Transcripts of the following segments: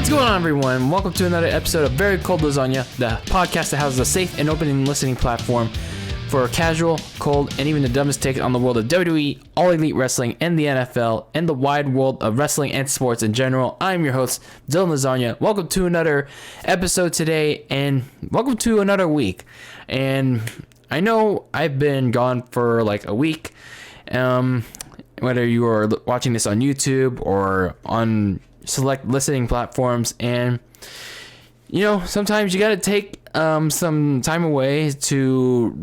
What's going on, everyone? Welcome to another episode of Very Cold Lasagna, the podcast that houses a safe and open listening platform for casual, cold, and even the dumbest take on the world of WWE, All Elite Wrestling, and the NFL, and the wide world of wrestling and sports in general. I'm your host, DylanLasagna. Welcome to another episode today, and welcome to another week. And I know I've been gone for like a week, whether you are watching this on YouTube or on select listening platforms, and you know, sometimes you gotta take some time away to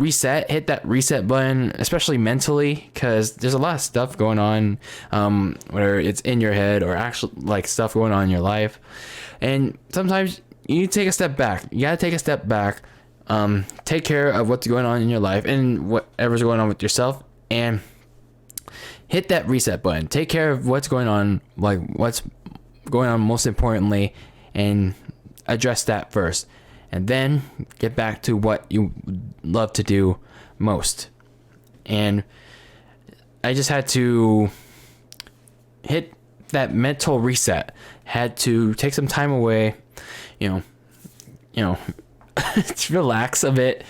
hit that reset button, especially mentally, because there's a lot of stuff going on, whether it's in your head or actual like stuff going on in your life, and sometimes you need to take a step back. You gotta take a step back, take care of what's going on in your life and whatever's going on with yourself, and hit that reset button. Take care of what's going on, like what's going on most importantly, and address that first, and then get back to what you love to do most. And I just had to hit that mental reset, had to take some time away, you know, to relax a bit,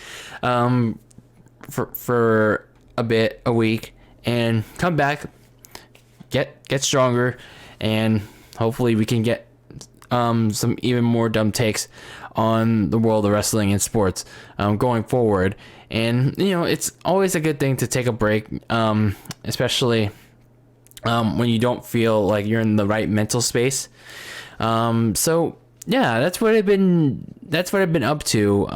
for a week, and come back, get stronger, and hopefully we can get some even more dumb takes on the world of wrestling and sports going forward. And you know, it's always a good thing to take a break, especially when you don't feel like you're in the right mental space. So yeah, that's what I've been up to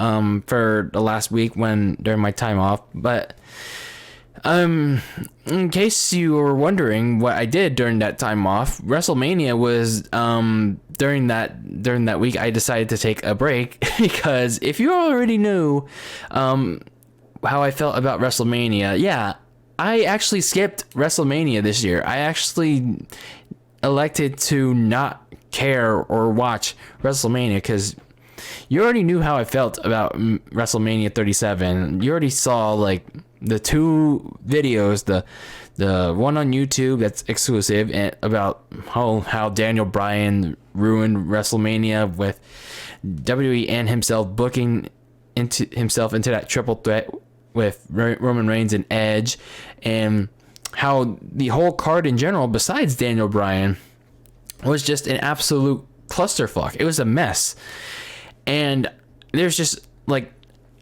for the last week during my time off. But in case you were wondering what I did during that time off, WrestleMania was during that week I decided to take a break because if you already knew how I felt about WrestleMania, yeah, I actually skipped WrestleMania this year. I actually elected to not care or watch WrestleMania because you already knew how I felt about WrestleMania 37. You already saw like the two videos, the one on YouTube that's exclusive, and about how Daniel Bryan ruined WrestleMania with WWE and himself booking himself into that triple threat with Roman Reigns and Edge, and how the whole card in general, besides Daniel Bryan, was just an absolute clusterfuck. It was a mess, and there's just like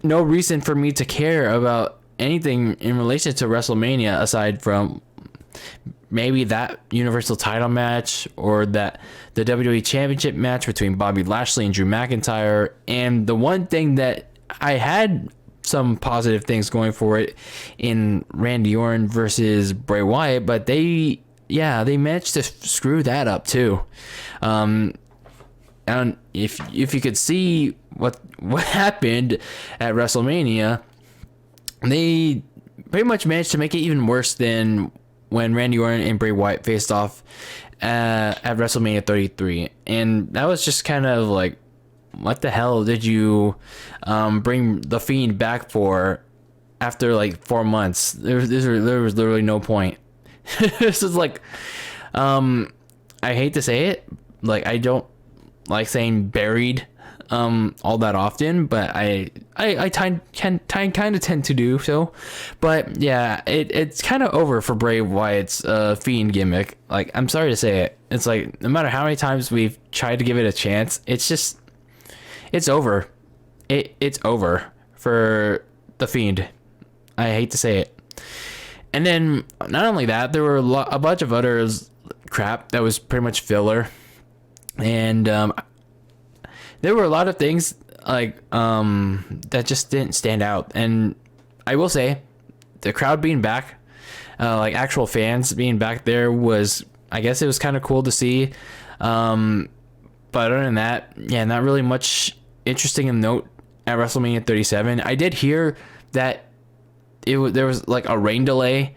no reason for me to care about anything in relation to WrestleMania aside from maybe that Universal title match or the WWE Championship match between Bobby Lashley and Drew McIntyre. And the one thing that I had some positive things going for it in Randy Orton versus Bray Wyatt, but they managed to screw that up too. And if you could see what happened at WrestleMania, they pretty much managed to make it even worse than when Randy Orton and Bray Wyatt faced off at WrestleMania 33. And that was just kind of like, what the hell did you bring The Fiend back for after like 4 months? There was literally no point. This is like, I hate to say it, like I don't like saying buried all that often, but I kind of tend to do so. But yeah, it's kind of over for Bray Wyatt's Fiend gimmick. Like, I'm sorry to say it, it's like no matter how many times we've tried to give it a chance, it's over. It's over for the Fiend. I hate to say it. And then not only that, there were a bunch of other crap that was pretty much filler, and there were a lot of things like that just didn't stand out. And I will say, the crowd being back, like actual fans being back there, I guess it was kind of cool to see. But other than that, yeah, not really much interesting in note at WrestleMania 37. I did hear that there was like a rain delay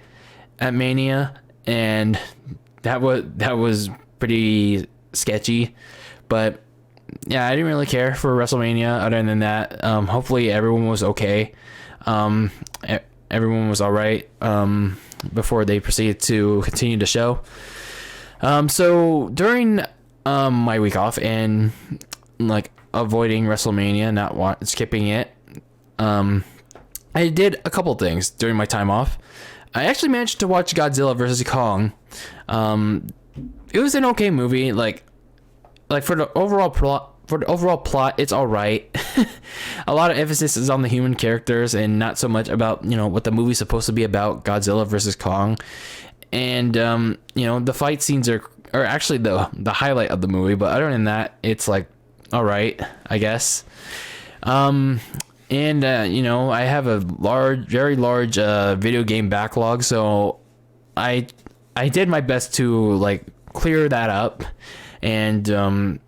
at Mania, and that was pretty sketchy. But yeah, I didn't really care for WrestleMania other than that. Hopefully everyone was okay. Everyone was all right before they proceeded to continue the show. So during my week off and like avoiding WrestleMania, not skipping it. I did a couple things during my time off. I actually managed to watch Godzilla vs. Kong. It was an okay movie. Like for the overall plot, it's all right. A lot of emphasis is on the human characters and not so much about, what the movie's supposed to be about, Godzilla versus Kong. And the fight scenes are actually the highlight of the movie, but other than that, it's like all right, I guess. I have a very large video game backlog, so I did my best to like clear that up, and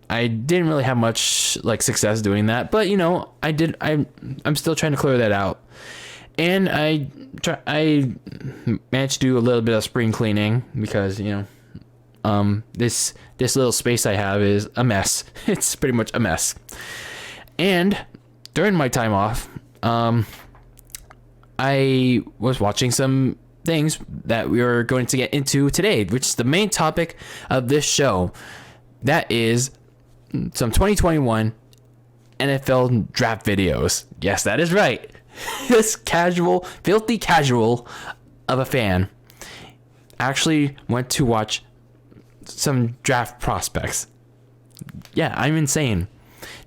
I didn't really have much like success doing that, but I'm still trying to clear that out. And I managed to do a little bit of spring cleaning because this little space I have is a mess. It's pretty much a mess. And during my time off, I was watching some things that we are going to get into today, which is the main topic of this show. That is some 2021 NFL draft videos. Yes, that is right. This filthy casual of a fan actually went to watch some draft prospects. Yeah, I'm insane.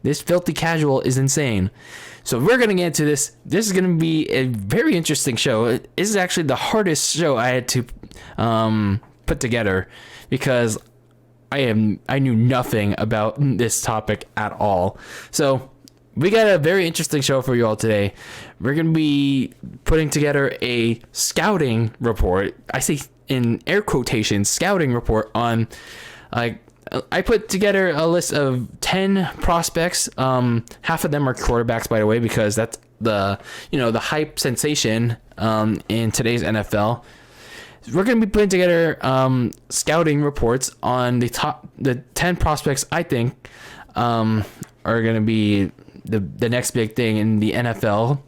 This filthy casual is insane. So we're going to get into this. This is going to be a very interesting show. This is actually the hardest show I had to put together because I knew nothing about this topic at all. So we got a very interesting show for you all today. We're going to be putting together a scouting report. I say in air quotations, scouting report on, I put together a list of 10 prospects. Half of them are quarterbacks, by the way, because that's the hype sensation in today's NFL. We're going to be putting together scouting reports on the 10 prospects I think are going to be the next big thing in the NFL.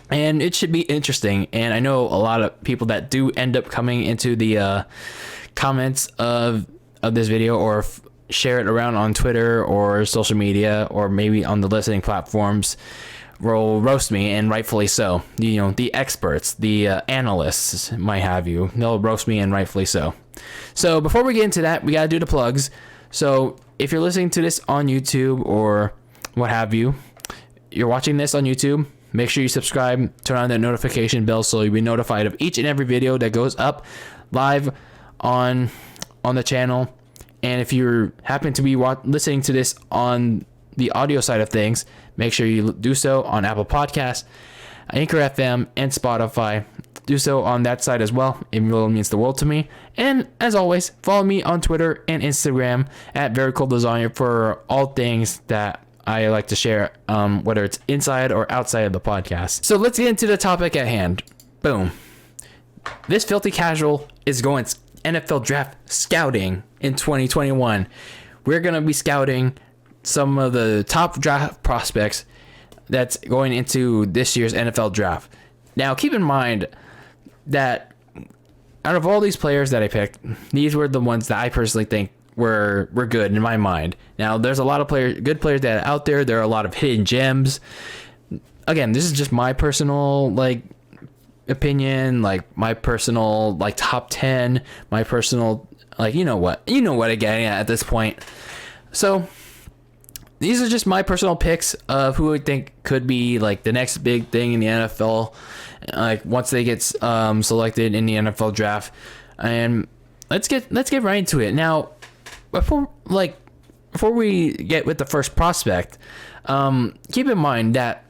And it should be interesting. And I know a lot of people that do end up coming into the comments of this video or share it around on Twitter or social media or maybe on the listening platforms will roast me, and rightfully so. The experts, the analysts might have you. They'll roast me, and rightfully so. So before we get into that, we got to do the plugs. So if you're listening to this on YouTube or what have you, you're watching this on YouTube, make sure you subscribe, turn on that notification bell so you'll be notified of each and every video that goes up live on the channel. And if you happen to be listening to this on the audio side of things, make sure you do so on Apple Podcasts, Anchor FM, and Spotify. Do so on that side as well. It really means the world to me. And as always, follow me on Twitter and Instagram at Very Cold Lasagna for all things that I like to share, whether it's inside or outside of the podcast. So let's get into the topic at hand. Boom. This filthy casual is going NFL draft scouting in 2021. We're going to be scouting some of the top draft prospects that's going into this year's NFL draft. Now, keep in mind that out of all these players that I picked, these were the ones that I personally think were good in my mind. Now, there's a lot of good players that are out there. There are a lot of hidden gems. Again, this is just my personal opinion, my personal top 10, my personal you know what I'm getting at this point. So these are just my personal picks of who I think could be the next big thing in the NFL, once they get selected in the NFL draft. And let's get right into it. Now, before we get with the first prospect, keep in mind that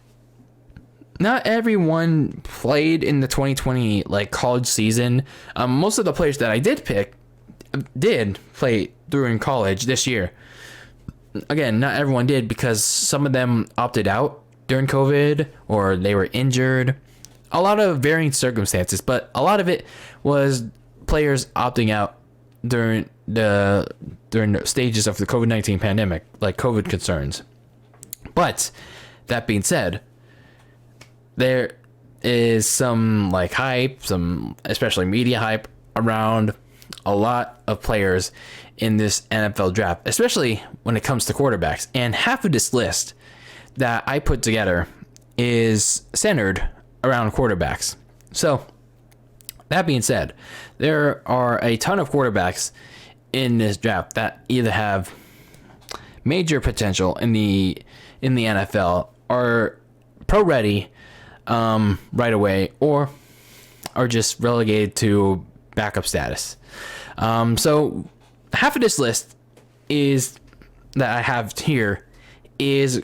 not everyone played in the 2020 college season. Most of the players that I did pick did play during college this year. Again, not everyone did because some of them opted out during COVID or they were injured. A lot of varying circumstances, but a lot of it was players opting out during the stages of the COVID-19 pandemic, like COVID concerns. But that being said, there is some hype, some especially media hype around a lot of players in this NFL draft, especially when it comes to quarterbacks. And half of this list that I put together is centered around quarterbacks. So that being said, there are a ton of quarterbacks in this draft that either have major potential in the NFL, are pro ready right away, or are just relegated to backup status. So half of this list is that I have here is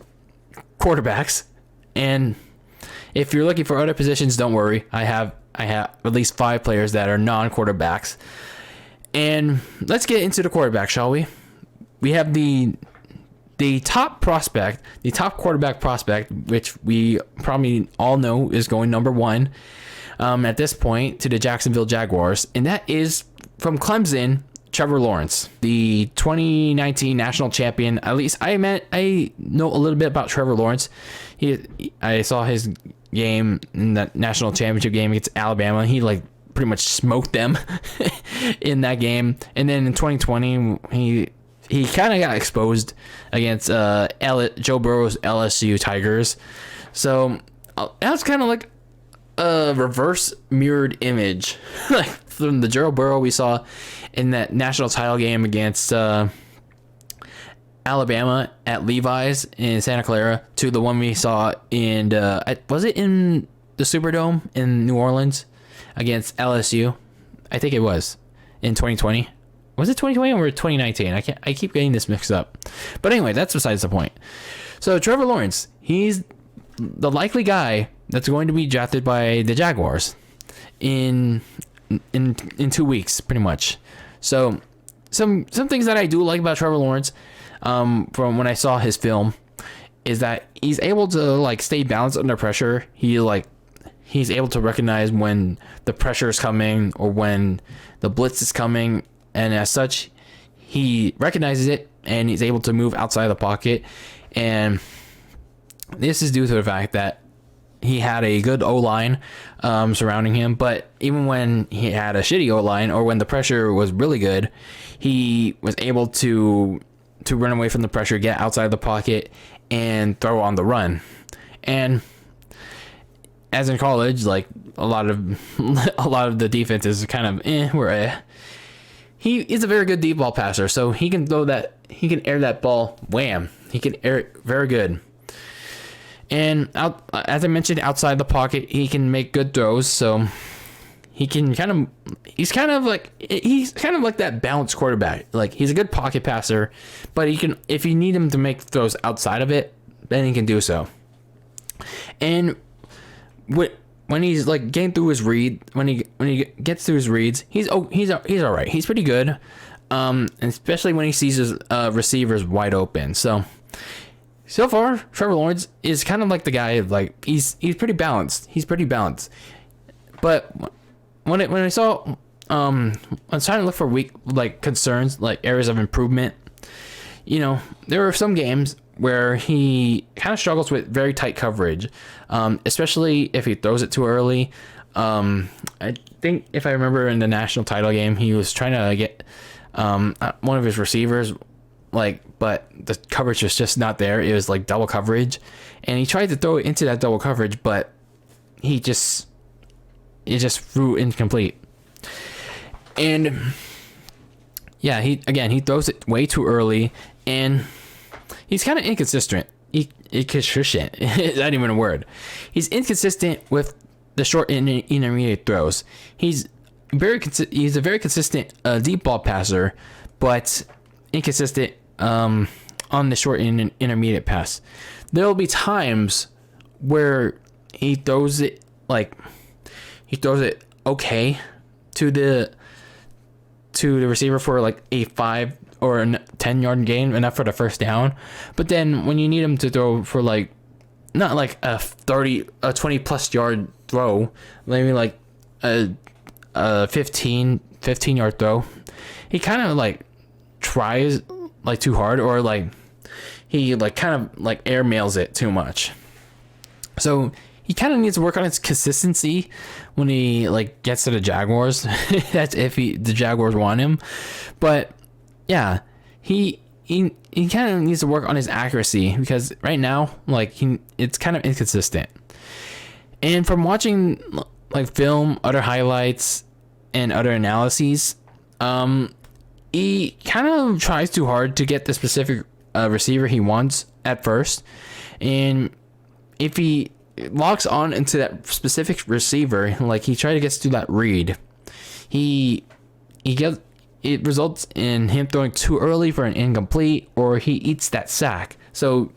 quarterbacks, and if you're looking for other positions, don't worry. I have at least 5 players that are non-quarterbacks. And let's get into the quarterback, shall we? We have the top prospect, the top quarterback prospect, which we probably all know is going number 1 at this point to the Jacksonville Jaguars, and that is from Clemson, Trevor Lawrence, the 2019 national champion. At least I know a little bit about Trevor Lawrence. I saw his game in that national championship game against Alabama. He pretty much smoked them in that game. And then in 2020, he kind of got exposed against Joe Burrow's LSU Tigers. So that's kind of like a reverse mirrored image like from the Joe Burrow we saw in that national title game against Alabama at Levi's in Santa Clara to the one we saw in was it in the Superdome in New Orleans against LSU? I think it was in 2020. Was it 2020 or 2019? I keep getting this mixed up. But anyway, that's besides the point. So Trevor Lawrence, he's the likely guy that's going to be drafted by the Jaguars in 2 weeks, pretty much. So some things that I do like about Trevor Lawrence from when I saw his film is that he's able to stay balanced under pressure. He's able to recognize when the pressure is coming or when the blitz is coming, and as such, he recognizes it and he's able to move outside the pocket. And this is due to the fact that he had a good O-line surrounding him, but even when he had a shitty O-line or when the pressure was really good, he was able to run away from the pressure, get outside the pocket, and throw on the run. And as in college, a lot of the defenses are kind of he is a very good deep ball passer, so he can air that ball, wham, he can air it very good. And as I mentioned, outside the pocket, he can make good throws. So he's kind of like that balanced quarterback. He's a good pocket passer, but he can, if you need him to make throws outside of it, then he can do so. And when he's getting through his read, when he gets through his reads, he's all right. He's pretty good, and especially when he sees his receivers wide open. So far, Trevor Lawrence is kind of like the guy. He's pretty balanced. But when I saw, I was trying to look for weak concerns, areas of improvement. There are some games where he kind of struggles with very tight coverage, especially if he throws it too early. I think if I remember in the national title game, he was trying to get one of his receivers, but the coverage was just not there. It was double coverage, and he tried to throw it into that double coverage, but it just threw incomplete. And yeah, he throws it way too early, and he's kind of inconsistent. Inconsistent. It's not even a word. He's inconsistent with the short and intermediate throws. He's a very consistent deep ball passer, but inconsistent on the short and intermediate pass. There will be times where he throws it okay to the receiver for a 5 or a 10-yard gain, enough for the first down. But then when you need him to throw for not a 20 plus yard throw, maybe a 15 yard throw, he kind of tries too hard, or he kind of airmails it too much. So he kind of needs to work on his consistency when he like gets to the Jaguars. That's if the Jaguars want him. But yeah, he kind of needs to work on his accuracy, because right now, like, it's kind of inconsistent. And from watching like film, other highlights, and other analyses, he kind of tries too hard to get the specific receiver he wants at first, and if he locks on into that specific receiver, like he tries to get to that read, it results in him throwing too early for an incomplete, or he eats that sack. So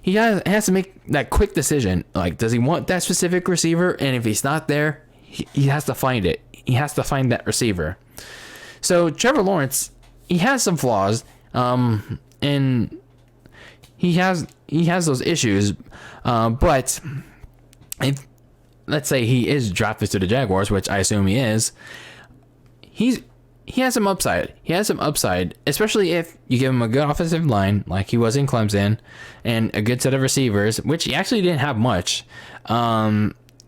he has to make that quick decision. Like, does he want that specific receiver? And if he's not there, he has to find it. He has to find that receiver. So Trevor Lawrence, he has some flaws, and he has those issues. But if, let's say, he is drafted to the Jaguars, which I assume he is, he has some upside. He has some upside, especially if you give him a good offensive line, like he was in Clemson, and a good set of receivers, which he actually didn't have much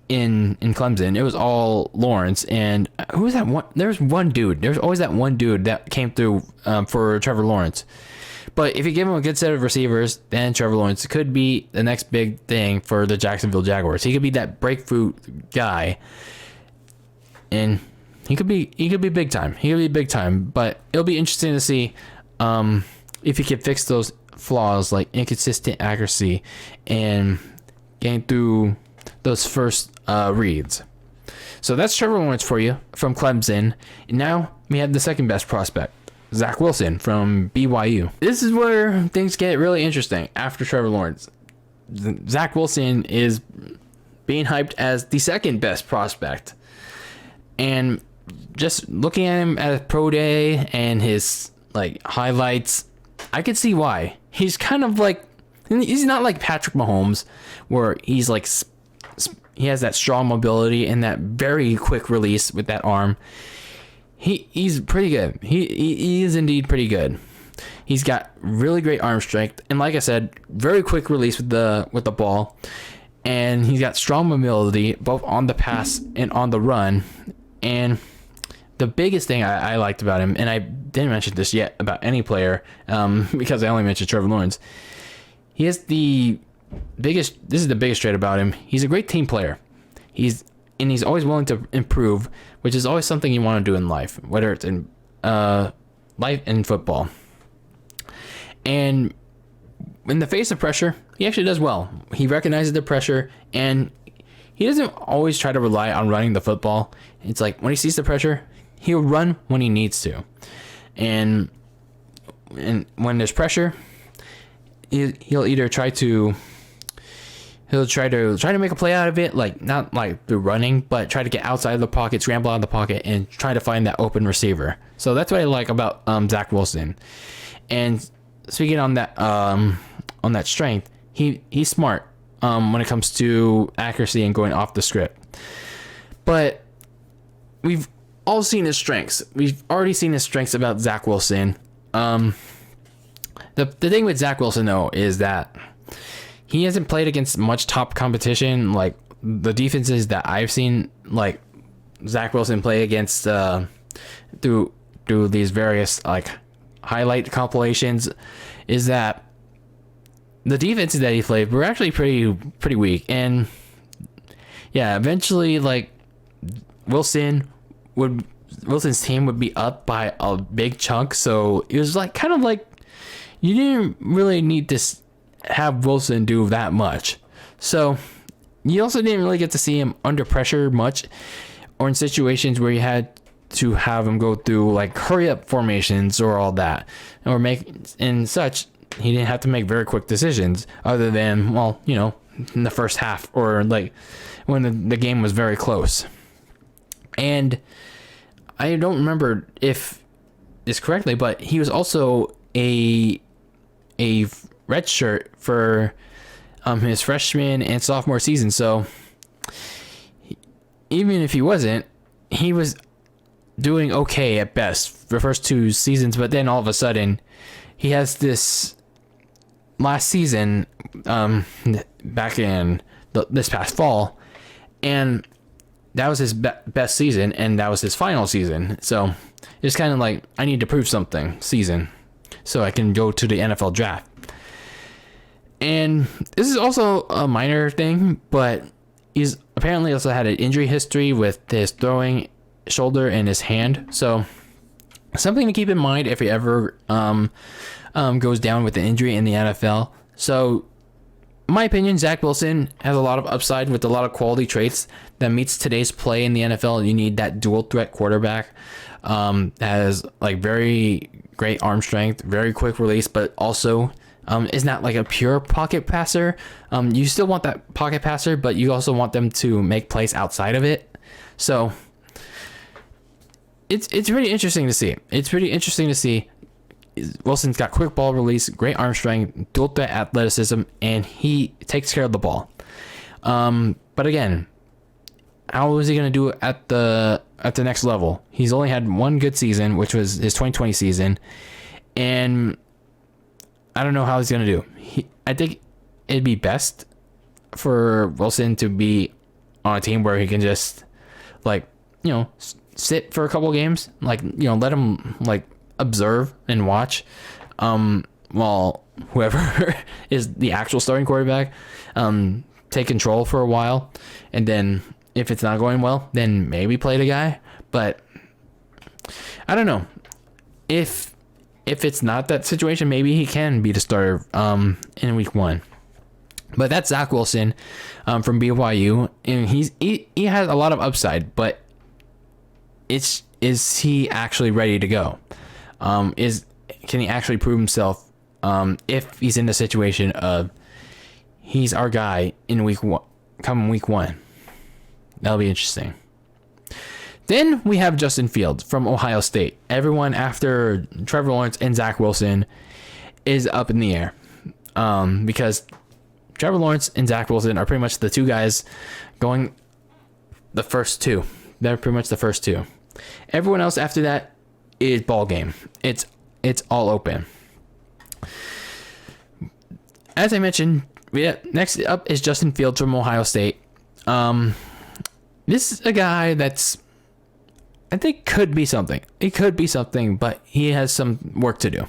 in Clemson. It was all Lawrence. And who was that one? There's one dude. There's always that one dude that came through for Trevor Lawrence. But if you give him a good set of receivers, then Trevor Lawrence could be the next big thing for the Jacksonville Jaguars. He could be that breakthrough guy, and he could be big time. He could be big time. But it'll be interesting to see if he can fix those flaws, like inconsistent accuracy and getting through those first reads. So that's Trevor Lawrence for you from Clemson. And now we have the second best prospect, Zach Wilson from BYU. This is where things get really interesting after Trevor Lawrence. Zach Wilson is being hyped as the second best prospect. And just looking at him at a pro day and his like highlights, I could see why. He's kind of like, he's not like Patrick Mahomes, where he's like, he has that strong mobility and that very quick release with that arm. He's pretty good. He is indeed pretty good. He's got really great arm strength, and like I said, very quick release with the ball, and he's got strong mobility both on the pass and on the run. And the biggest thing I liked about him, and I didn't mention this yet about any player, because I only mentioned Trevor Lawrence. He has the biggest. This is the biggest trait about him. He's a great team player. He's always willing to improve, which is always something you want to do in life, whether it's in life and football. And in the face of pressure, he actually does well. He recognizes the pressure, and he doesn't always try to rely on running the football. It's like when he sees the pressure, he'll run when he needs to. And when there's pressure, he'll either try to make a play out of it, like not like through running, but try to get outside of the pocket, scramble out of the pocket, and try to find that open receiver. So that's what I like about Zach Wilson. And speaking on that strength, he's smart when it comes to accuracy and going off the script. But we've all seen his strengths. We've already seen his strengths about Zach Wilson. The thing with Zach Wilson though is that he hasn't played against much top competition. Like the defenses that I've seen, like Zach Wilson play against through these various like highlight compilations, is that the defenses that he played were actually pretty weak. And yeah, eventually like Wilson's team would be up by a big chunk. So it was like kind of like you didn't really need to have Wilson do that much. So you also didn't really get to see him under pressure much, or in situations where you had to have him go through like hurry up formations or all that, or make and such. He didn't have to make very quick decisions other than, well, you know, in the first half or like when the game was very close. And I don't remember if this correctly, but he was also a red shirt for his freshman and sophomore season. So even if he wasn't, he was doing okay at best the first two seasons. But then all of a sudden, he has this last season, back in this past fall, and that was his best season, and that was his final season. So it's kind of like, I need to prove something season so I can go to the NFL draft. And this is also a minor thing, but he's apparently also had an injury history with his throwing shoulder and his hand. So something to keep in mind if he ever goes down with an injury in the NFL. So in my opinion, Zach Wilson has a lot of upside with a lot of quality traits that meets today's play in the NFL. You need that dual threat quarterback, has like very great arm strength, very quick release, but also is not like a pure pocket passer. You still want that pocket passer, but you also want them to make plays outside of it. So it's really interesting to see. It's pretty interesting to see. Wilson's got quick ball release, great arm strength, dual threat athleticism, and he takes care of the ball. But again, how is he going to do it at the next level? He's only had one good season, which was his 2020 season, and I don't know how he's going to do. I think it'd be best for Wilson to be on a team where he can just, like, sit for a couple games, like, let him like observe and watch, while whoever is the actual starting quarterback take control for a while, and then if it's not going well, then maybe play the guy. But I don't know if it's not that situation, maybe he can be the starter in week 1. But that's Zach Wilson from BYU, and he has a lot of upside, but is he actually ready to go? Can he actually prove himself if he's in the situation of he's our guy in week 1, coming week 1? That'll be interesting. Then we have Justin Fields from Ohio State. Everyone after Trevor Lawrence and Zach Wilson is up in the air, because Trevor Lawrence and Zach Wilson are pretty much the two guys going the first two. They're pretty much the first two. Everyone else after that is ball game. It's all open. As I mentioned, next up is Justin Fields from Ohio State. This is a guy that's, I think, could be something. It could be something, but he has some work to do.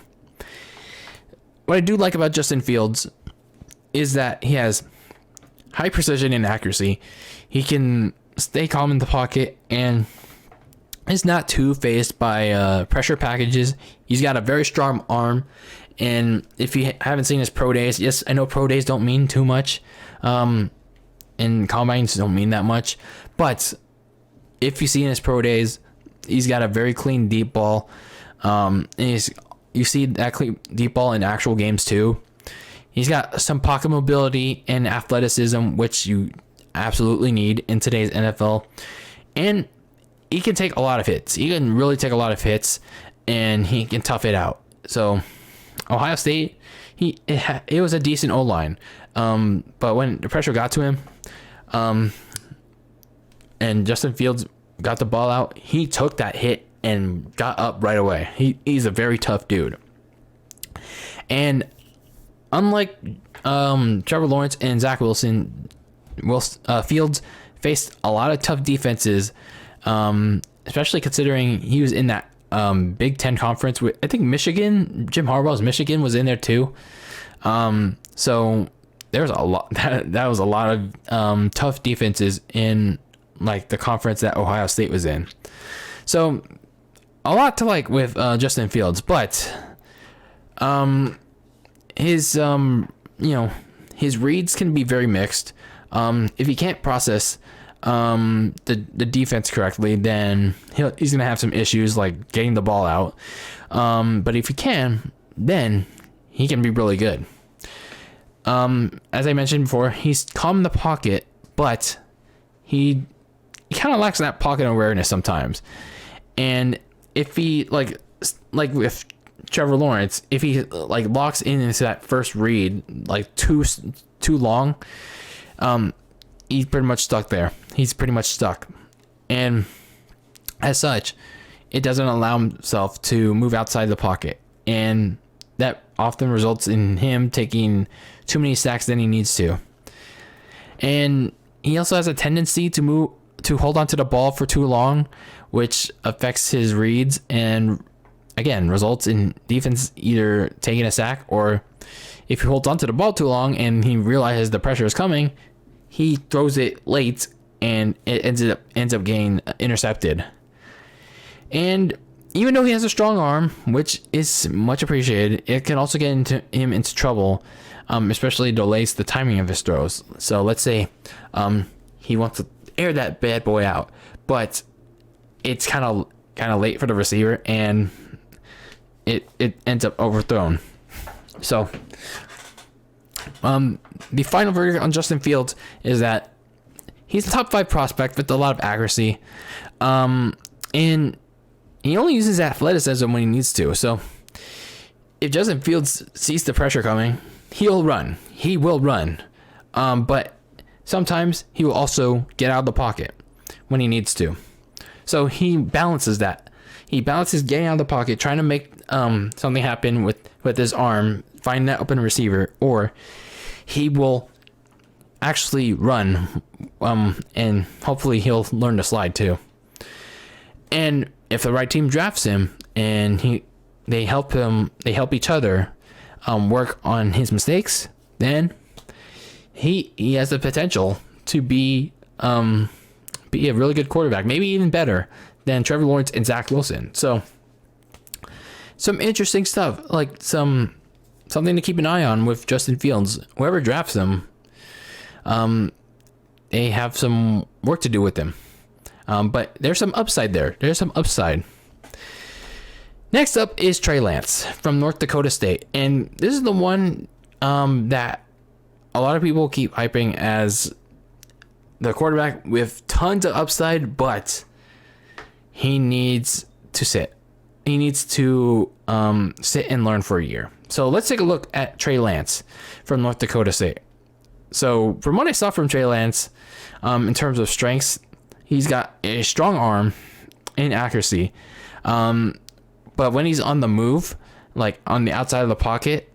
What I do like about Justin Fields is that he has high precision and accuracy. He can stay calm in the pocket and is not too phased by pressure packages. He's got a very strong arm, and if you haven't seen his pro days, yes, I know pro days don't mean too much, and combines don't mean that much, but if you see in his pro days, he's got a very clean deep ball, and you see that clean deep ball in actual games too. He's got some pocket mobility and athleticism, which you absolutely need in today's NFL, and he can take a lot of hits. He can really take a lot of hits, and he can tough it out. So Ohio State, it was a decent O-line, but when the pressure got to him, and Justin Fields got the ball out, he took that hit and got up right away. He's a very tough dude. And unlike Trevor Lawrence and Zach Wilson, Fields faced a lot of tough defenses, especially considering he was in that Big Ten conference with, I think, Michigan. Jim Harbaugh's Michigan was in there too. So there's a lot. That was a lot of tough defenses in like the conference that Ohio State was in. So a lot to like with Justin Fields, but his his reads can be very mixed. If he can't process the defense correctly, then he's gonna have some issues like getting the ball out. But if he can, then he can be really good. As I mentioned before, he's calm in the pocket, but he kind of lacks that pocket awareness sometimes. And if he like with Trevor Lawrence, if he like locks into that first read like too long, he's pretty much stuck there. He's pretty much stuck, and as such, it doesn't allow himself to move outside the pocket, and that often results in him taking too many sacks than he needs to. And he also has a tendency to hold on to the ball for too long, which affects his reads and again results in defense either taking a sack, or if he holds on to the ball too long and he realizes the pressure is coming, he throws it late and it ends up getting intercepted. And even though he has a strong arm, which is much appreciated, it can also get him into trouble, especially delays the timing of his throws. So let's say he wants to air that bad boy out, but it's kind of late for the receiver and it ends up overthrown. So the final verdict on Justin Fields is that he's a top 5 prospect with a lot of accuracy, and he only uses athleticism when he needs to. So if Justin Fields sees the pressure coming, he'll run. He will run. But sometimes he will also get out of the pocket when he needs to. So he balances that. He balances getting out of the pocket, trying to make something happen with his arm, find that open receiver, or he will actually run, and hopefully he'll learn to slide too. And if the right team drafts him and they help each other work on his mistakes, then he has the potential to be a really good quarterback, maybe even better than Trevor Lawrence and Zach Wilson. So some interesting stuff, like something to keep an eye on with Justin Fields. Whoever drafts him, they have some work to do with him. But there's some upside there. There's some upside. Next up is Trey Lance from North Dakota State. And this is the one that a lot of people keep hyping as the quarterback with tons of upside, but he needs to sit. He needs to sit and learn for a year. So let's take a look at Trey Lance from North Dakota State. So from what I saw from Trey Lance, in terms of strengths, he's got a strong arm and accuracy. But when he's on the move, like on the outside of the pocket,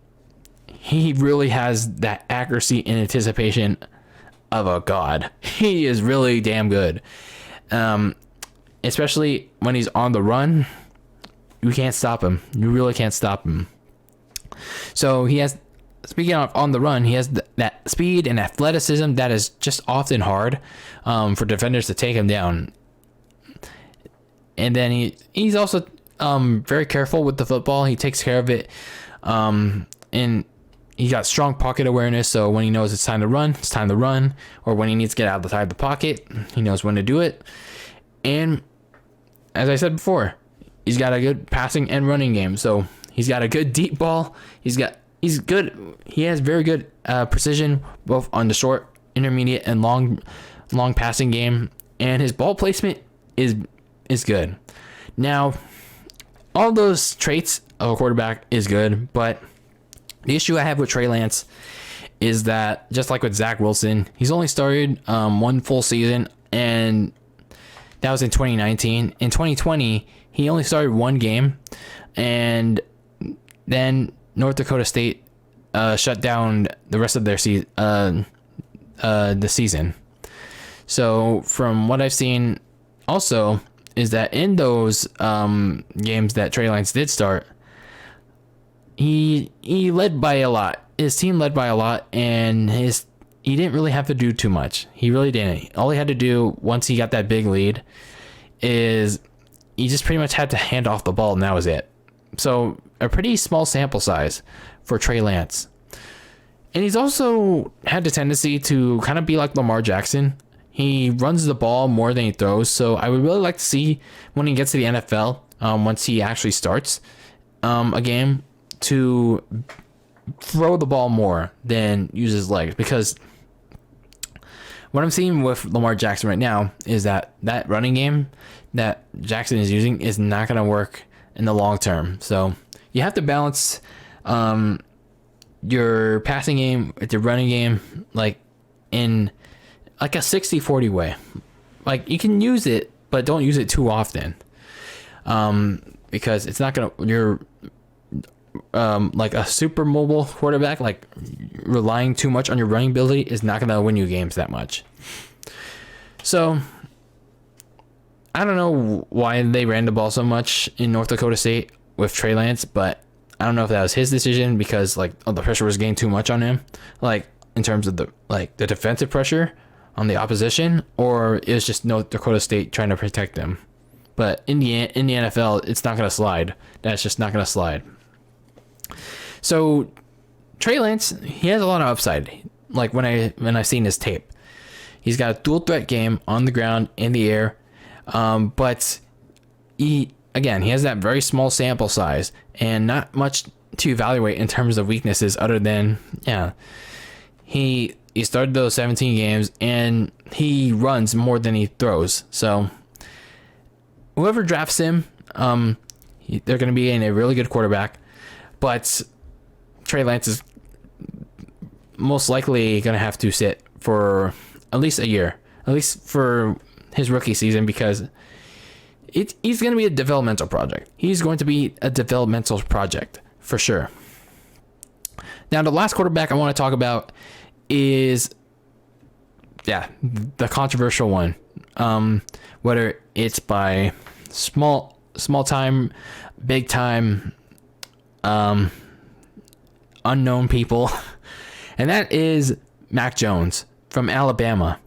he really has that accuracy and anticipation of a god. He is really damn good. Especially when he's on the run, you can't stop him. You really can't stop him. So he has, speaking of on the run, he has that speed and athleticism that is just often hard for defenders to take him down. And then he's also very careful with the football. He takes care of it. And he got strong pocket awareness, so when he knows it's time to run, it's time to run. Or when he needs to get out of the side of the pocket, he knows when to do it. And as I said before, he's got a good passing and running game. So he's got a good deep ball. He's good. He has very good precision, both on the short, intermediate, and long passing game. And his ball placement is good. Now, all those traits of a quarterback is good, but the issue I have with Trey Lance is that, just like with Zach Wilson, he's only started one full season, and that was in 2019. In 2020, he only started one game, and then North Dakota State shut down the rest of their the season. So from what I've seen, also, is that in those games that Trey Lance did start, he led by a lot. His team led by a lot, and he didn't really have to do too much. He really didn't. All he had to do once he got that big lead is he just pretty much had to hand off the ball, and that was it. So a pretty small sample size for Trey Lance. And he's also had the tendency to kind of be like Lamar Jackson. He runs the ball more than he throws. So I would really like to see when he gets to the NFL, once he actually starts a game, to throw the ball more than use his legs. Because what I'm seeing with Lamar Jackson right now is that running game that Jackson is using is not going to work in the long term. So you have to balance your passing game with your running game, like in like a 60-40 way. Like, you can use it, but don't use it too often, because it's not gonna, like a super mobile quarterback, like relying too much on your running ability is not going to win you games that much. So I don't know why they ran the ball so much in North Dakota State with Trey Lance, but I don't know if that was his decision because like the pressure was getting too much on him, like in terms of the defensive pressure on the opposition, or it was just North Dakota State trying to protect them. But in the NFL, it's not going to slide. That's just not going to slide. So Trey Lance, he has a lot of upside. Like when I've seen his tape, he's got a dual threat game on the ground, in the air. But he has that very small sample size and not much to evaluate in terms of weaknesses other than, he started those 17 games and he runs more than he throws. So whoever drafts him, they're going to be in a really good quarterback, but Trey Lance is most likely going to have to sit for at least a year, at least for his rookie season, because he's going to be a developmental project. He's going to be a developmental project for sure. Now, the last quarterback I want to talk about is, the controversial one. Whether it's by small time, big time, unknown people, and that is Mac Jones from Alabama.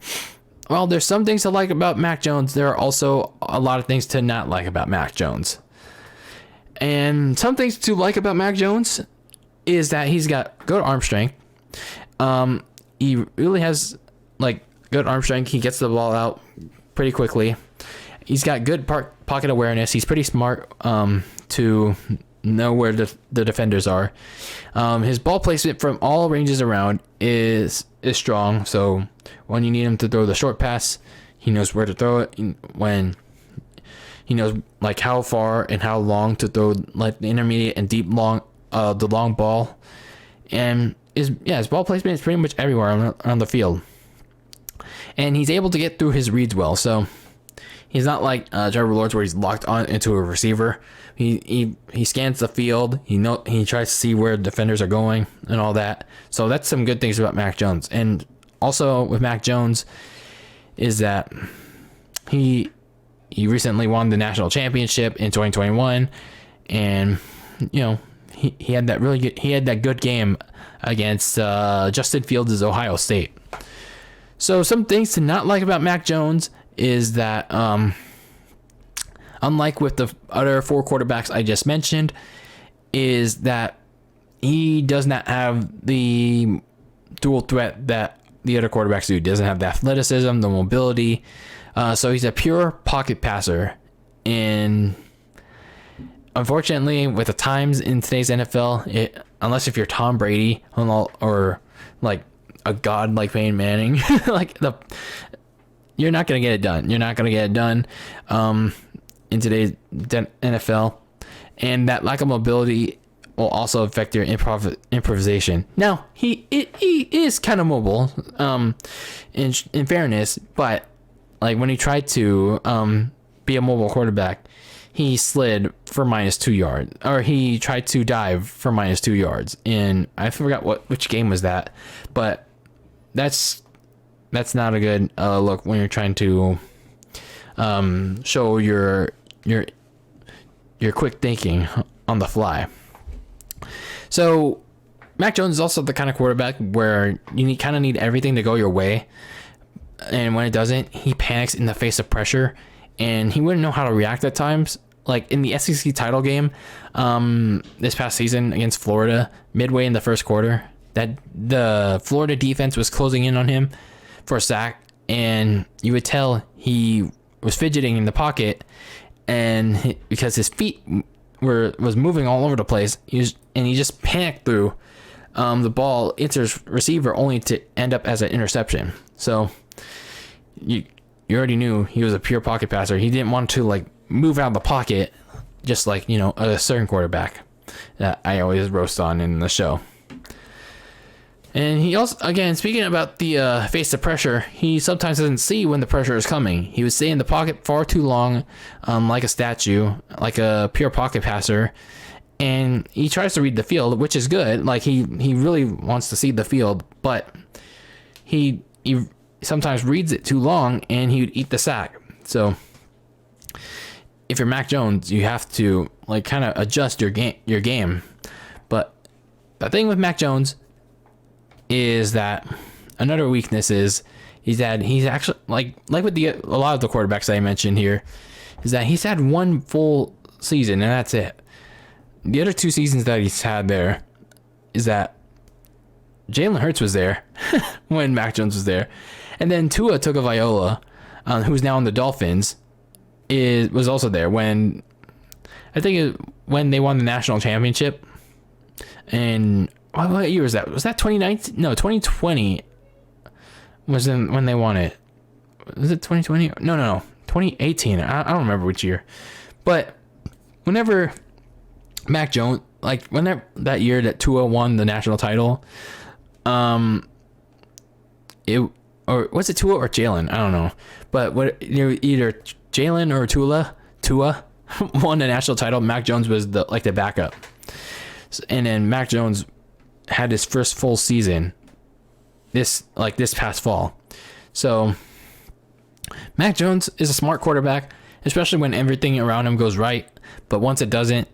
Well, there's some things to like about Mac Jones. There are also a lot of things to not like about Mac Jones. And some things to like about Mac Jones is that he's got good arm strength. He really has good arm strength. He gets the ball out pretty quickly. He's got good pocket awareness. He's pretty smart to know where the defenders are. His ball placement from all ranges around is strong. So when you need him to throw the short pass, he knows where to throw it. When he knows how far and how long to throw the intermediate and deep the long ball. And his ball placement is pretty much everywhere on the field. And he's able to get through his reads well. So he's not like Trevor Lawrence where he's locked on into a receiver. He scans the field. He tries to see where defenders are going and all that. So that's some good things about Mac Jones. And also with Mac Jones is that he recently won the national championship in 2021, and he had that good game against Justin Fields' Ohio State. So some things to not like about Mac Jones is that unlike with the other four quarterbacks I just mentioned, is that he does not have the dual threat that the other quarterbacks do. He doesn't have the athleticism, the mobility. So he's a pure pocket passer. And unfortunately, with the times in today's NFL, unless if you're Tom Brady or a god like Peyton Manning, you're not going to get it done. You're not going to get it done in today's NFL. And that lack of mobility will also affect your improvisation. Now, he is kind of mobile, in fairness, but when he tried to be a mobile quarterback, he slid for -2 yards, or he tried to dive for -2 yards. And I forgot which game was that, but that's not a good look when you're trying to show your quick thinking on the fly. So Mac Jones is also the kind of quarterback where you kind of need everything to go your way, and when it doesn't, he panics in the face of pressure, and he wouldn't know how to react at times. Like in the SEC title game this past season against Florida, midway in the first quarter, that the Florida defense was closing in on him for a sack, and you would tell he was fidgeting in the pocket, and because his feet was moving all over the place, he just panicked through the ball into his receiver, only to end up as an interception. So you already knew he was a pure pocket passer. He didn't want to move out of the pocket, just like a certain quarterback that I always roast on in the show. And he also, again, speaking about the face of pressure, he sometimes doesn't see when the pressure is coming. He would stay in the pocket far too long, like a statue, like a pure pocket passer, and he tries to read the field, which is good. Like he really wants to see the field, but he sometimes reads it too long and he would eat the sack. So if you're Mac Jones, you have to like kind of adjust your game. But the thing with Mac Jones is that another weakness is that he's actually like with a lot of the quarterbacks that I mentioned here, is that he's had one full season and that's it. The other 2 seasons that he's had there is that Jalen Hurts was there when Mac Jones was there, and then Tua Tagovailoa, who's now in the Dolphins, was also there when when they won the national championship. And what year was that? Was that 2019? No, 2020 was when they won it. Was it 2020? No, 2018. I don't remember which year. But whenever Mac Jones, like whenever that year that Tua won the national title, or was it Tua or Jalen? I don't know. But either Jalen or Tua won the national title. Mac Jones was the backup. And then Mac Jones had his first full season this past fall. So Mac Jones is a smart quarterback, especially when everything around him goes right. But once it doesn't,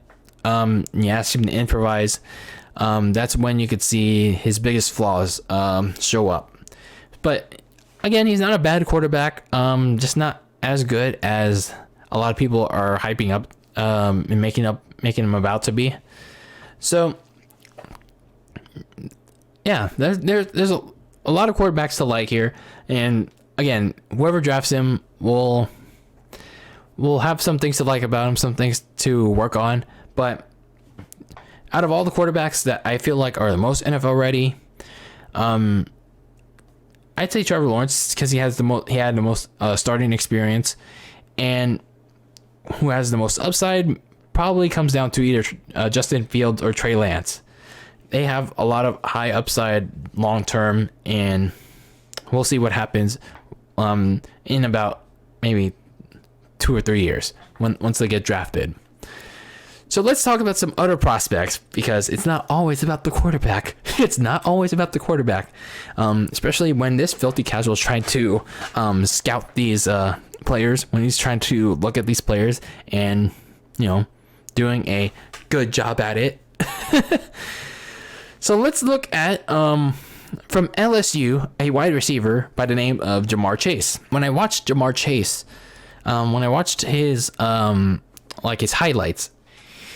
you ask him to improvise, that's when you could see his biggest flaws show up. But again, he's not a bad quarterback, just not as good as a lot of people are hyping up and making him about to be. So yeah, there's a lot of quarterbacks to like here, and again, whoever drafts him will have some things to like about him, some things to work on. But out of all the quarterbacks that I feel like are the most NFL ready, I'd say Trevor Lawrence, because he had the most starting experience, and who has the most upside probably comes down to either Justin Fields or Trey Lance. They have a lot of high upside long term, and we'll see what happens in about maybe 2 or 3 years once they get drafted. So let's talk about some other prospects, because it's not always about the quarterback. It's not always about the quarterback, especially when this filthy casual is trying to scout these players, when he's trying to look at these players and, doing a good job at it. So let's look at, from LSU, a wide receiver by the name of Jamar Chase. When I watched Jamar Chase, when I watched his his highlights,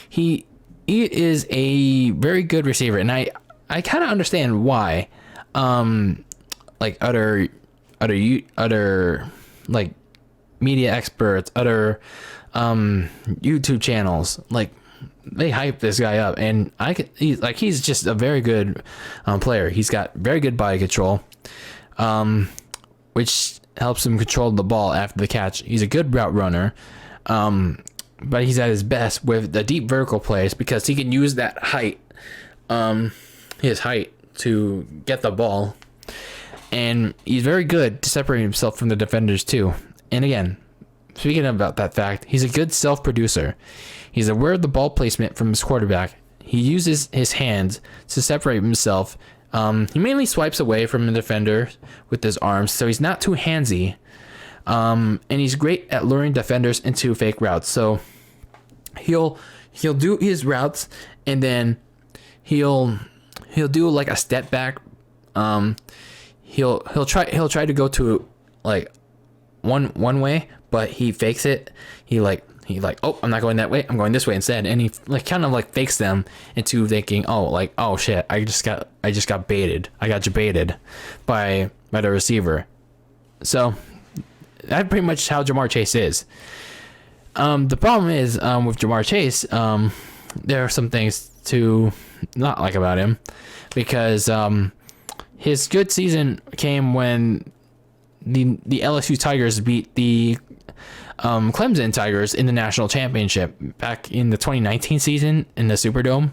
he is a very good receiver, and I kind of understand why. Other like media experts, other YouTube channels, they hype this guy up, and he's just a very good player. He's got very good body control, which helps him control the ball after the catch. He's a good route runner, but he's at his best with the deep vertical plays, because he can use that height, his height, to get the ball, and he's very good to separate himself from the defenders too. And again, speaking about that fact, he's a good self-producer. He's aware of the ball placement from his quarterback. He uses his hands to separate himself. He mainly swipes away from the defender with his arms, so he's not too handsy. And he's great at luring defenders into fake routes. So he'll do his routes, and then he'll do like a step back. He'll try to go to like one way, but he fakes it. He oh, I'm not going that way, I'm going this way instead. And he kind of fakes them into thinking, oh shit, I just got baited. I got baited by the receiver. So that's pretty much how Jamar Chase is. The problem is with Jamar Chase, there are some things to not like about him, because his good season came when the LSU Tigers beat the Clemson Tigers in the national championship back in the 2019 season in the Superdome.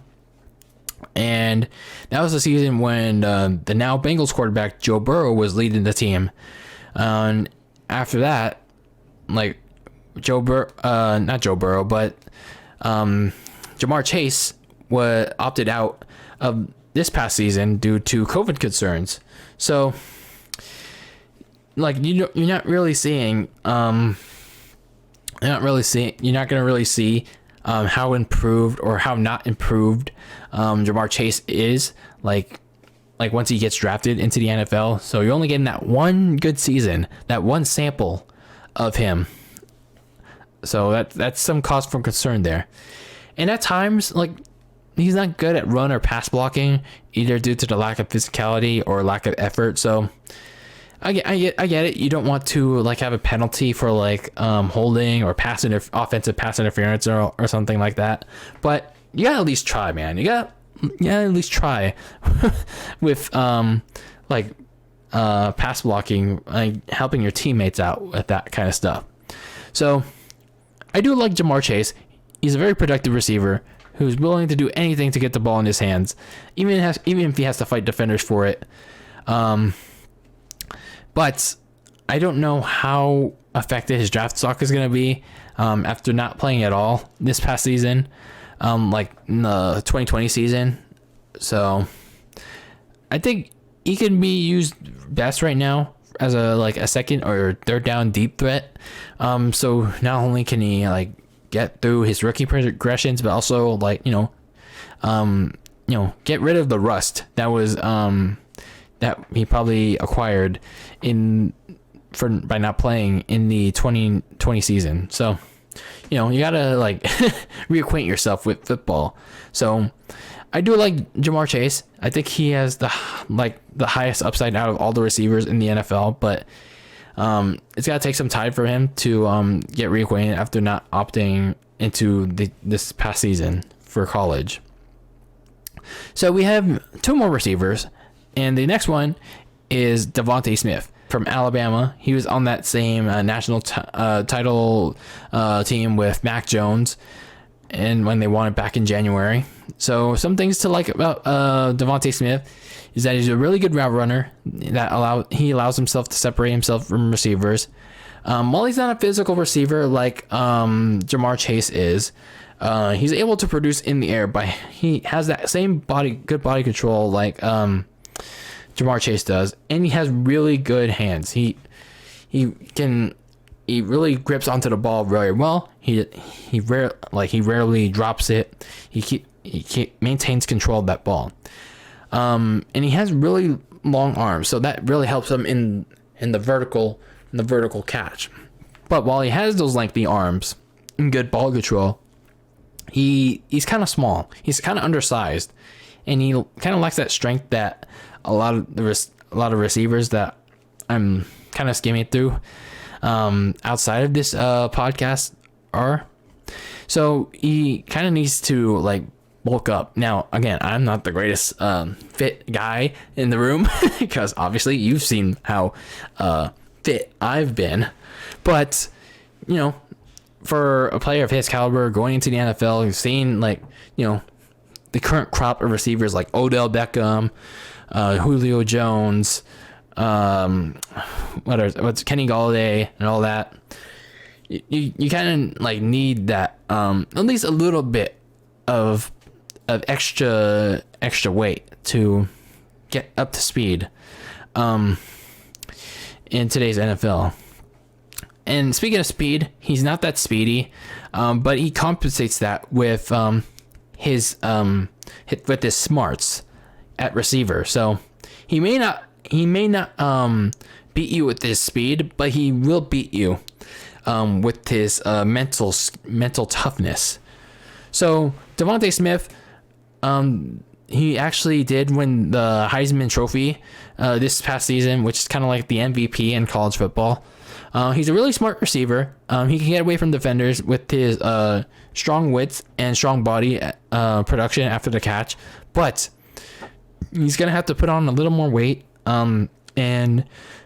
And that was the season when the now Bengals quarterback Joe Burrow was leading the team. And after that, not Joe Burrow, but Jamar Chase opted out of this past season due to COVID concerns. So, like, you're not really seeing, you're not gonna really see how improved or how not improved Jamar Chase is, like once he gets drafted into the NFL. So you're only getting that one good season, that one sample of him. So that's some cause for concern there. And at times, like, he's not good at run or pass blocking, either due to the lack of physicality or lack of effort. So I get it. You don't want to, like, have a penalty for, like, holding or offensive pass interference or something like that. But you gotta at least try, man. You gotta at least try with pass blocking, like helping your teammates out with that kind of stuff. So I do like Jamar Chase. He's a very productive receiver who's willing to do anything to get the ball in his hands, even if he has to fight defenders for it. But I don't know how effective his draft stock is going to be after not playing at all this past season, like in the 2020 season. So I think he can be used best right now as a second or third down deep threat. So not only can he, like, get through his rookie progressions, but also, like, get rid of the rust that was that he probably acquired by not playing in the 2020 season. So, you gotta, like, reacquaint yourself with football. So I do like Jamar Chase. I think he has the highest upside out of all the receivers in the NFL, but it's gotta take some time for him to get reacquainted after not opting into this past season for college. So we have two more receivers, and the next one is Davonte Smith from Alabama. He was on that same national title team with Mac Jones, and when they won it back in January. So some things to like about Davonte Smith is that he's a really good route runner. He allows himself to separate himself from receivers. While he's not a physical receiver like Jamar Chase is, he's able to produce in the air. He has that same good body control like Jamar Chase does, and he has really good hands. He really grips onto the ball very well. He rarely drops it. He maintains control of that ball. And he has really long arms, so that really helps him in the vertical catch. But while he has those lengthy arms and good ball control, he's kind of small. He's kind of undersized, and he kind of lacks that strength that a lot of receivers that I'm kind of skimming through outside of this podcast are. So he kind of needs to, like, bulk up. Now, again, I'm not the greatest fit guy in the room because obviously you've seen how fit I've been. But, for a player of his caliber going into the NFL, you've seen, like, the current crop of receivers like Odell Beckham, Julio Jones, what's Kenny Galladay and all that. You kind of, like, need that at least a little bit of extra weight to get up to speed in today's NFL. And speaking of speed, he's not that speedy, but he compensates that with his smarts at receiver. So he may not beat you with his speed, but he will beat you with his mental toughness. So Davonte Smith, he actually did win the Heisman Trophy this past season, which is kind of like the MVP in college football. He's a really smart receiver. He can get away from defenders with his strong width and strong body production after the catch, but he's gonna have to put on a little more weight and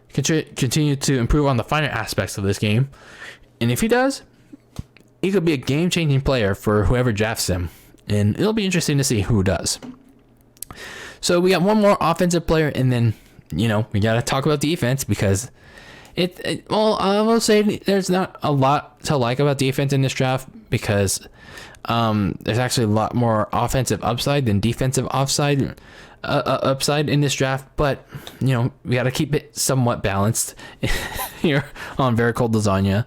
continue to improve on the finer aspects of this game. And if he does, he could be a game-changing player for whoever drafts him, and it'll be interesting to see who does. So we got one more offensive player, and then we gotta talk about defense because I will say there's not a lot to like about defense in this draft because There's actually a lot more offensive upside than defensive upside in this draft, but we got to keep it somewhat balanced here on Very Cold Lasagna.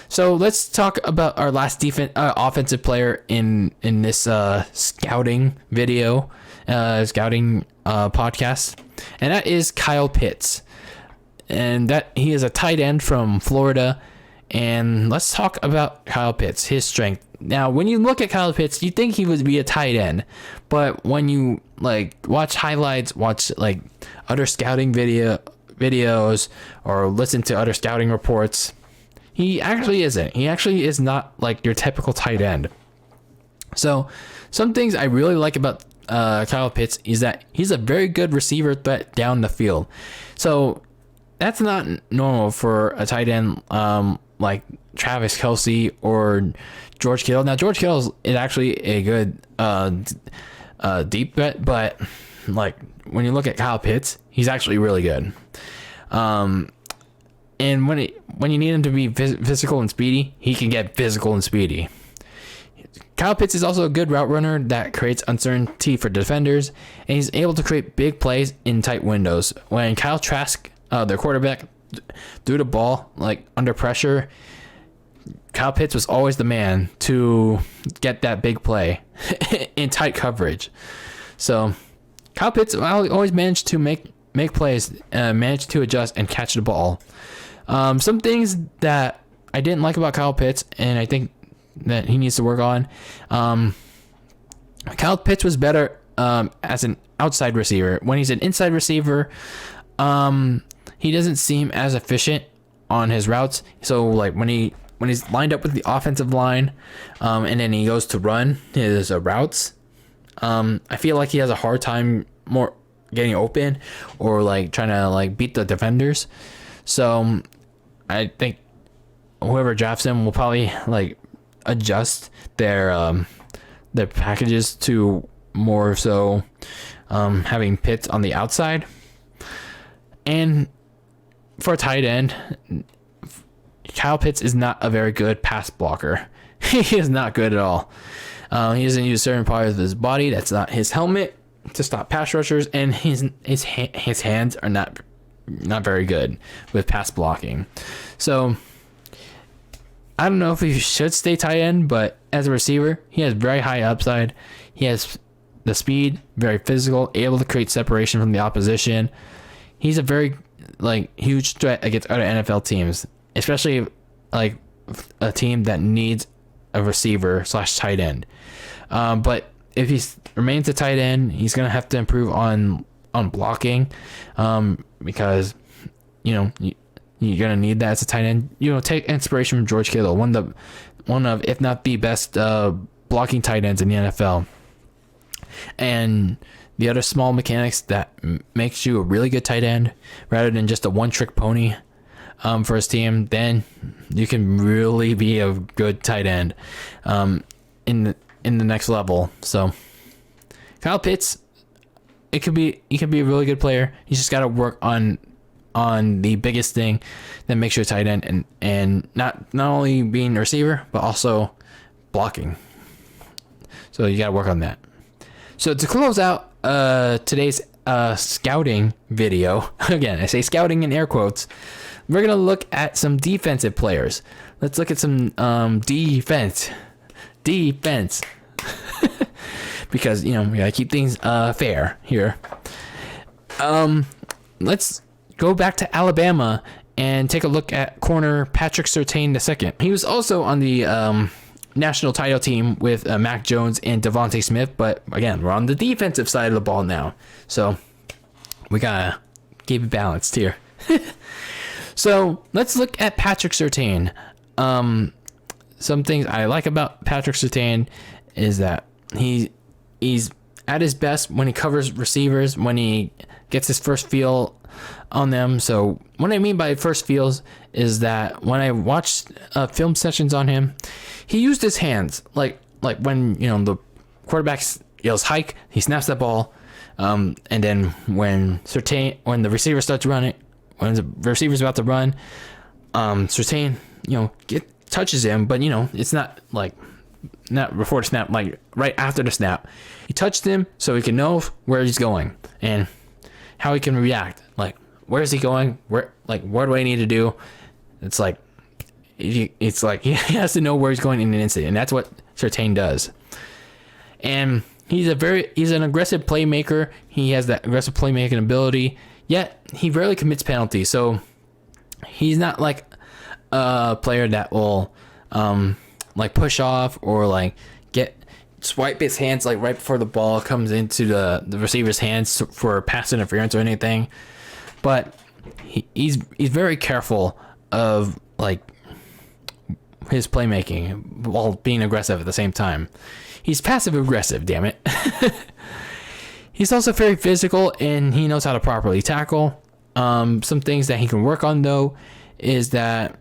So let's talk about our last offensive player in this scouting podcast, and that is Kyle Pitts, and that he is a tight end from Florida. And let's talk about Kyle Pitts, his strength. Now, when you look at Kyle Pitts, you think he would be a tight end, but when you watch highlights, watch other scouting videos, or listen to other scouting reports, he actually isn't. He actually is not your typical tight end. So, some things I really like about Kyle Pitts is that he's a very good receiver threat down the field. So, that's not normal for a tight end like Travis Kelce or George Kittle. Now, George Kittle is actually a good deep threat, but when you look at Kyle Pitts, he's actually really good. And when you need him to be physical and speedy, he can get physical and speedy. Kyle Pitts is also a good route runner that creates uncertainty for defenders, and he's able to create big plays in tight windows. When Kyle Trask, their quarterback, threw the ball under pressure, Kyle Pitts was always the man to get that big play in tight coverage. So Kyle Pitts always managed to make plays, managed to adjust and catch the ball. Some things that I didn't like about Kyle Pitts, and I think that he needs to work on. Kyle Pitts was better as an outside receiver. When he's an inside receiver, he doesn't seem as efficient on his routes. So when he's lined up with the offensive line, and then he goes to run his routes, I feel like he has a hard time more getting open or trying to beat the defenders. So I think whoever drafts him will probably adjust their packages to more so having Pitts on the outside. And for a tight end, Kyle Pitts is not a very good pass blocker. He is not good at all. He doesn't use certain parts of his body that's not his helmet to stop pass rushers, and his hands are not very good with pass blocking. So I don't know if he should stay tight end, but as a receiver, he has very high upside. He has the speed, very physical, able to create separation from the opposition. He's a very huge threat against other NFL teams, especially a team that needs a receiver / tight end. But if he remains a tight end, he's gonna have to improve on blocking, because you're gonna need that as a tight end. Take inspiration from George Kittle, one of if not the best blocking tight ends in the NFL. And the other small mechanics that makes you a really good tight end rather than just a one-trick pony for his team, then you can really be a good tight end in the next level. So Kyle Pitts, he could be a really good player. He's just got to work on the biggest thing that makes you a tight end, and not only being a receiver but also blocking. So you got to work on that. So to close out today's scouting video, again, I say scouting in air quotes, we're going to look at some defensive players. Let's look at some defense. Because, we got to keep things fair here. Let's go back to Alabama and take a look at corner Patrick Surtain II. He was also on the national title team with Mac Jones and Davonte Smith, but again, we're on the defensive side of the ball now, so we gotta keep it balanced here. So let's look at Patrick Surtain. Some things I like about Patrick Surtain is that he's at his best when he covers receivers, when he gets his first feel on them. So what I mean by first feels is that when I watched film sessions on him, he used his hands like when the quarterback yells hike, he snaps that ball, and then when the receiver starts running, when the receiver's about to run, Surtain touches him, but it's not not before the snap, like right after the snap. He touched him so he can know where he's going and how he can react. Like, where is he going? What do I need to do? It's like he has to know where he's going in an instant, and that's what Surtain does. And he's an aggressive playmaker. He has that aggressive playmaking ability, yet he rarely commits penalties. So he's not like a player that will like push off or like swipe his hands like right before the ball comes into the receiver's hands for pass interference or anything. But he's very careful of like his playmaking while being aggressive at the same time. He's passive aggressive, damn it. He's also very physical and he knows how to properly tackle. Some things that he can work on though is that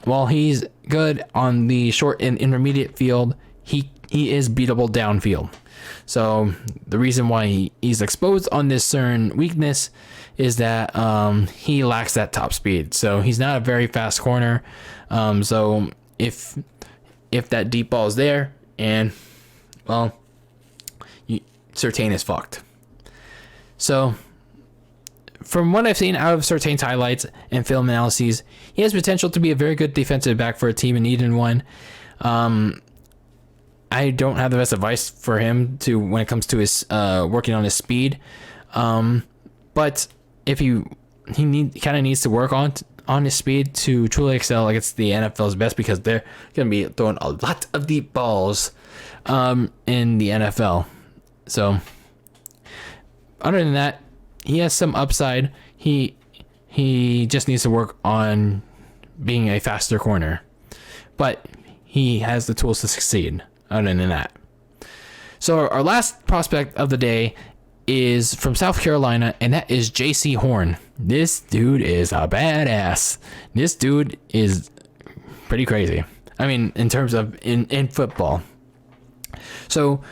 while he's good on the short and intermediate field, he is beatable downfield. So the reason why he's exposed on this certain weakness is that he lacks that top speed. So he's not a very fast corner. So if that deep ball is there, and well, Surtain is fucked. So from what I've seen out of Surtain's highlights and film analyses, he has potential to be a very good defensive back for a team in needing one. I don't have the best advice for him when it comes to his working on his speed, but if he kind of needs to work on his speed to truly excel against the NFL's best, because they're going to be throwing a lot of deep balls in the NFL. So other than that, he has some upside. He just needs to work on being a faster corner, but he has the tools to succeed. Other than that, so our last prospect of the day is from South Carolina, and that is J.C. Horn. This dude is a badass. This dude is pretty crazy. I mean, in terms of in football. So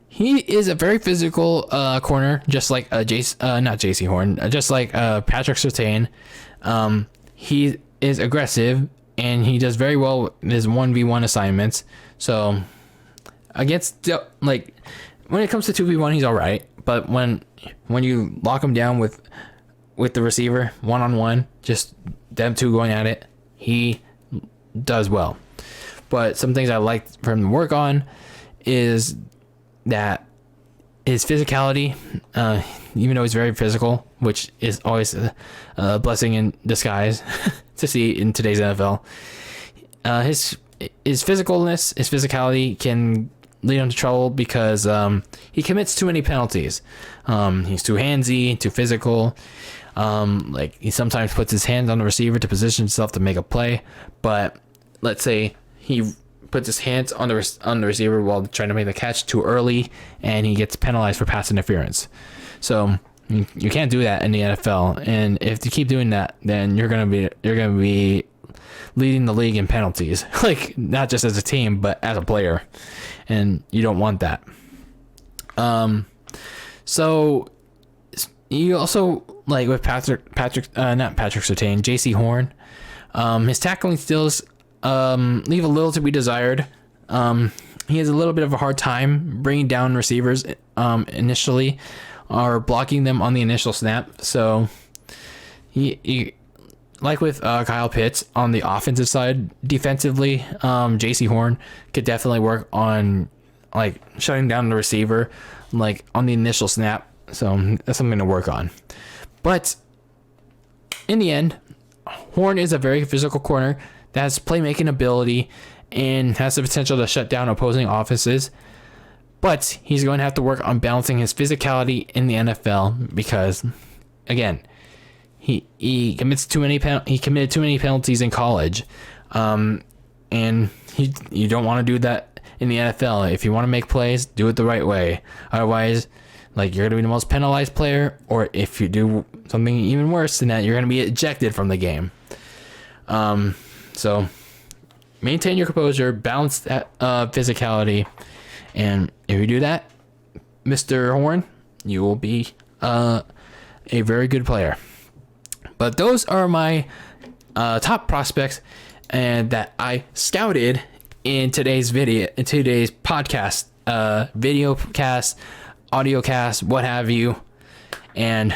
he is a very physical corner, just like not J.C. Horn, just like Patrick Surtain. He is aggressive, and he does very well in his 1v1 assignments. So against like when it comes to 2v1, he's all right. But when you lock him down with the receiver one-on-one, just them two going at it, he does well. But some things I like for him to work on is that his physicality, even though he's very physical, which is always a blessing in disguise to see in today's NFL, his physicalness, his physicality can lead him to trouble because he commits too many penalties. He's too handsy, too physical. Like he sometimes puts his hands on the receiver to position himself to make a play, but let's say he puts his hands on the receiver while trying to make the catch too early, and he gets penalized for pass interference. So you can't do that in the NFL, and if you keep doing that, then you're gonna be leading the league in penalties, like not just as a team but as a player, and you don't want that. So you also, like with not Patrick Surtain, J.C. Horn, his tackling skills leave a little to be desired. He has a little bit of a hard time bringing down receivers initially, or blocking them on the initial snap. So he like with Kyle Pitts on the offensive side, defensively, J.C. Horn could definitely work on like shutting down the receiver like on the initial snap. So that's something to work on. But in the end, Horn is a very physical corner that has playmaking ability and has the potential to shut down opposing offenses. But he's going to have to work on balancing his physicality in the NFL because, again, he committed too many penalties in college, and you don't want to do that in the NFL. If you want to make plays, do it the right way. Otherwise, like, you're going to be the most penalized player, or if you do something even worse than that, you're going to be ejected from the game. So maintain your composure, balance that physicality, and if you do that, Mr. Horn, you will be a very good player. But those are my top prospects and that I scouted in today's podcast, video cast, audio cast, what have you. And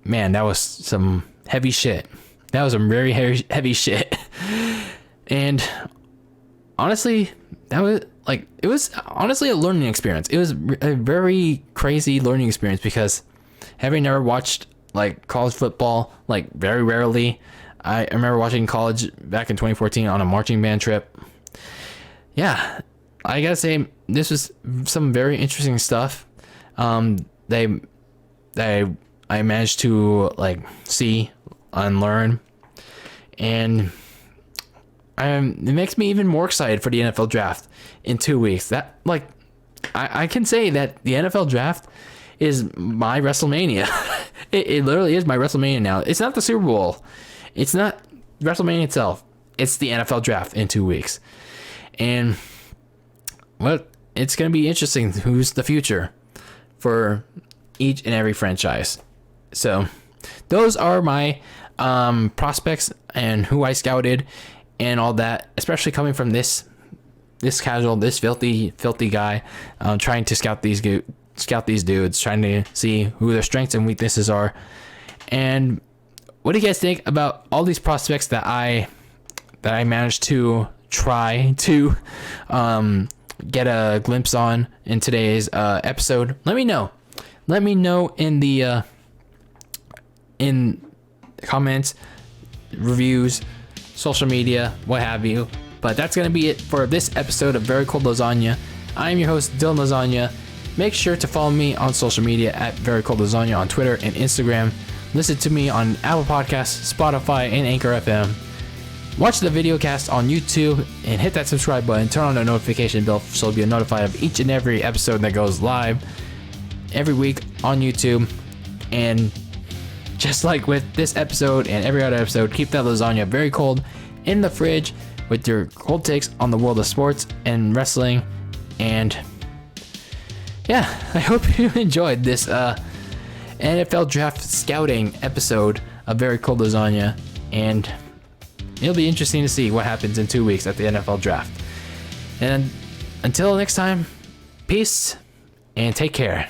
man, that was some heavy shit. That was some very heavy shit. And honestly, it was honestly a learning experience. It was a very crazy learning experience because having never watched like college football, like very rarely. I remember watching college back in 2014 on a marching band trip. Yeah, I gotta say this was some very interesting stuff. I managed to like see and learn, and it makes me even more excited for the NFL draft in 2 weeks. That like, I can say that the NFL draft is my WrestleMania. It literally is my WrestleMania now. It's not the Super Bowl. It's not WrestleMania itself. It's the NFL draft in 2 weeks. And well, it's going to be interesting who's the future for each and every franchise. So those are my prospects and who I scouted and all that, especially coming from this casual, this filthy guy, trying to scout these dudes, trying to see who their strengths and weaknesses are. And what do you guys think about all these prospects that I managed to try to get a glimpse on in today's episode? Let me know in the comments, reviews, social media, what have you. But that's gonna be it for this episode of Very Cold Lasagna. I am your host, DylanLasagna. Make sure to follow me on social media at Very Cold Lasagna on Twitter and Instagram. Listen to me on Apple Podcasts, Spotify, and Anchor FM. Watch the video cast on YouTube and hit that subscribe button. Turn on the notification bell so you'll be notified of each and every episode that goes live every week on YouTube. And just like with this episode and every other episode, keep that lasagna very cold in the fridge with your cold takes on the world of sports and wrestling. And yeah, I hope you enjoyed this NFL draft scouting episode of Very Cold Lasagna, and it'll be interesting to see what happens in 2 weeks at the NFL draft. And until next time, peace and take care.